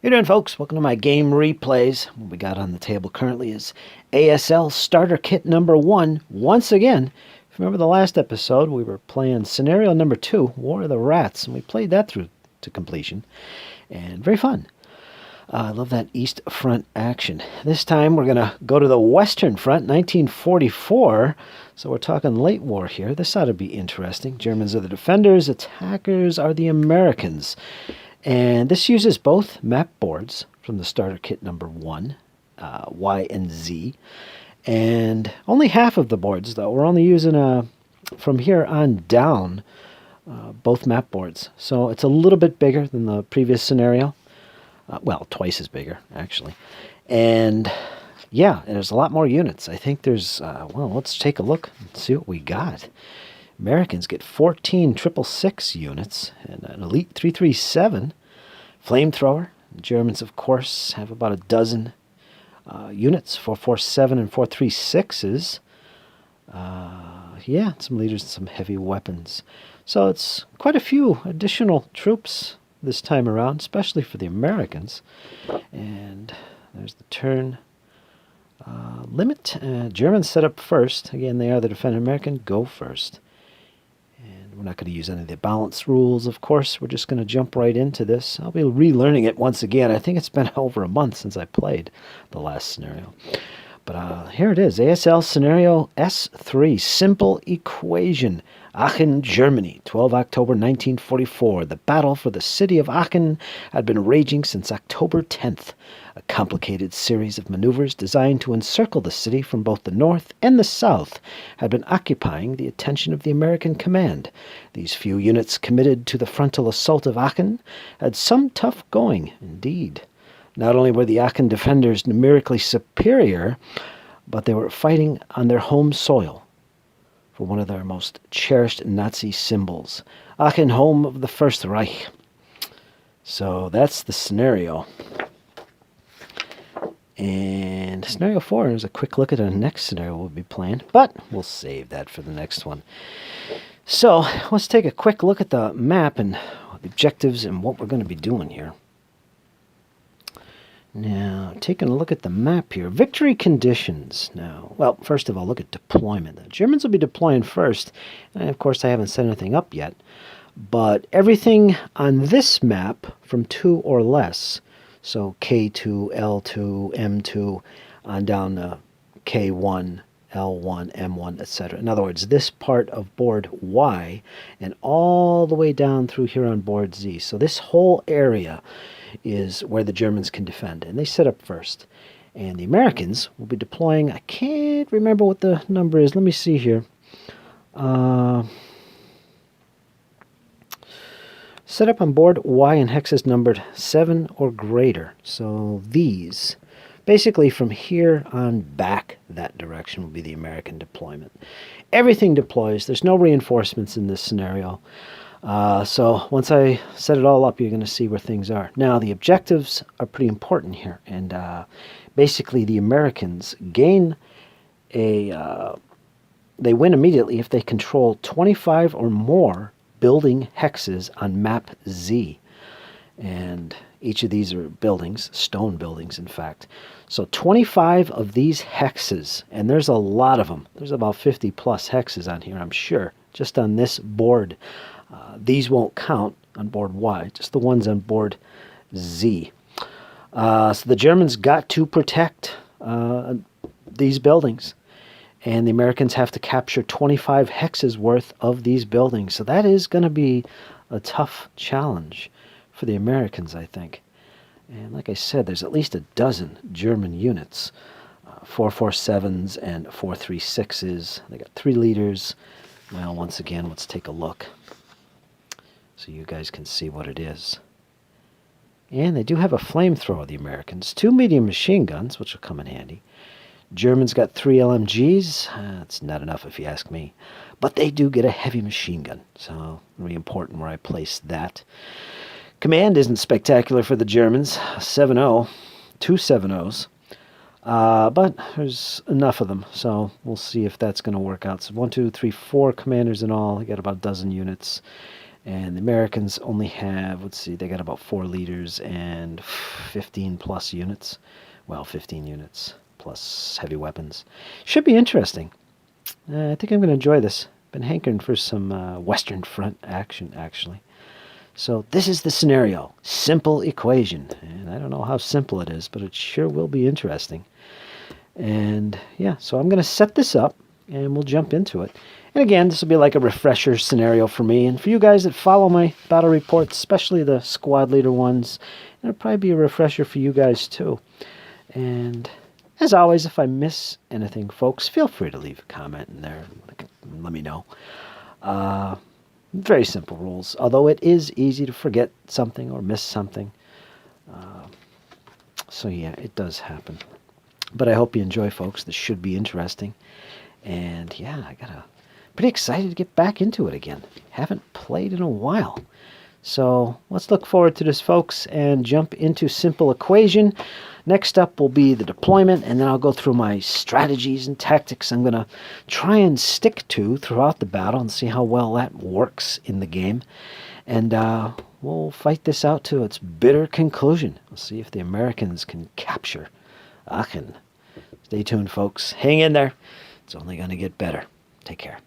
How you doing, folks? Welcome to my game replays. What we got on the table currently is ASL Starter Kit number 1. Once again, if you remember the last episode, we were playing scenario number 2, War of the Rats, and we played that through to completion. And very fun. I love that east front action. This time we're going to go to the western front, 1944. So we're talking late war here. This ought to be interesting. Germans are the defenders, attackers are the Americans. And this uses both map boards from the starter kit number 1, Y and Z. And only half of the boards, though. We're only using, from here on down, both map boards. So it's a little bit bigger than the previous scenario. Well, twice as bigger, actually. And, yeah, and there's a lot more units. I think there's, well, let's take a look and see what we got. Americans get 14 666 units and an Elite 337 flamethrower. The Germans, of course, have about a dozen units, 447 and 436s. Yeah, some leaders and some heavy weapons. So it's quite a few additional troops this time around, especially for the Americans. And there's the turn limit. Germans set up first. Again, they are the defending American. Go first. We're not going to use any of the balance rules, of course. We're just going to jump right into this. I'll be relearning it once again. I think it's been over a month since I played the last scenario. But here it is, ASL Scenario S3, Simple Equation. Aachen, Germany, 12 October 1944. The battle for the city of Aachen had been raging since October 10th. A complicated series of maneuvers designed to encircle the city from both the north and the south had been occupying the attention of the American command. These few units committed to the frontal assault of Aachen had some tough going indeed. Not only were the Aachen defenders numerically superior, but they were fighting on their home soil for one of their most cherished Nazi symbols. Aachen, home of the First Reich. So that's the scenario. And scenario 4 is a quick look at our next scenario we'll be playing, but we'll save that for the next one. So let's take a quick look at the map and the objectives and what we're going to be doing here. Now, taking a look at the map here, victory conditions. Now, well, first of all, look at deployment. The Germans will be deploying first, and of course I haven't set anything up yet, but everything on this map from 2 or less, so K2, L2, M2, on down to K1, L1, M1, etc. In other words, this part of board Y and all the way down through here on board Z. So this whole area is where the Germans can defend, and they set up first. And the Americans will be deploying, I can't remember what the number is. Let me see here. Set up on board Y and hexes numbered 7 or greater. So these, basically from here on back that direction, will be the American deployment. Everything deploys. There's no reinforcements in this scenario. So once I set it all up, you're going to see where things are. Now, the objectives are pretty important here. And basically, the Americans gain a... they win immediately if they control 25 or more building hexes on map Z. And each of these are buildings, stone buildings, in fact. So 25 of these hexes, and there's a lot of them. There's about 50 plus hexes on here, I'm sure, just on this board. These won't count on board Y, just the ones on board Z. So the Germans got to protect these buildings, and the Americans have to capture 25 hexes worth of these buildings. So that is going to be a tough challenge for the Americans, I think. And like I said, there's at least a dozen German units, 447s and 436s. They got 3 leaders. Well, once again, let's take a look so you guys can see what it is. And they do have a flamethrower, the Americans. 2 medium machine guns, which will come in handy. Germans got 3 LMGs. That's not enough if you ask me. But they do get a heavy machine gun, so really important where I place that. Command isn't spectacular for the Germans. 7-0, 2 7-0s. But there's enough of them, so we'll see if that's going to work out. So 1, 2, 3, 4 commanders in all. I got about a dozen units. And the Americans only have, let's see, they got about 4 leaders and 15 plus units. Well, 15 units plus heavy weapons. Should be interesting. I think I'm going to enjoy this. Been hankering for some Western Front action, actually. So this is the scenario. Simple equation. And I don't know how simple it is, but it sure will be interesting. And yeah, so I'm going to set this up, and we'll jump into it. And again, this will be like a refresher scenario for me. And for you guys that follow my battle reports, especially the squad leader ones, it'll probably be a refresher for you guys too. And as always, if I miss anything, folks, feel free to leave a comment in there and let me know. Very simple rules, although it is easy to forget something or miss something. So yeah, it does happen. But I hope you enjoy, folks. This should be interesting. And yeah, pretty excited to get back into it again. Haven't played in a while. So let's look forward to this, folks, and jump into simple equation. Next up will be the deployment, and then I'll go through my strategies and tactics I'm going to try and stick to throughout the battle and see how well that works in the game. And we'll fight this out to its bitter conclusion. We'll see if the Americans can capture Aachen. Stay tuned, folks. Hang in there. It's only going to get better. Take care.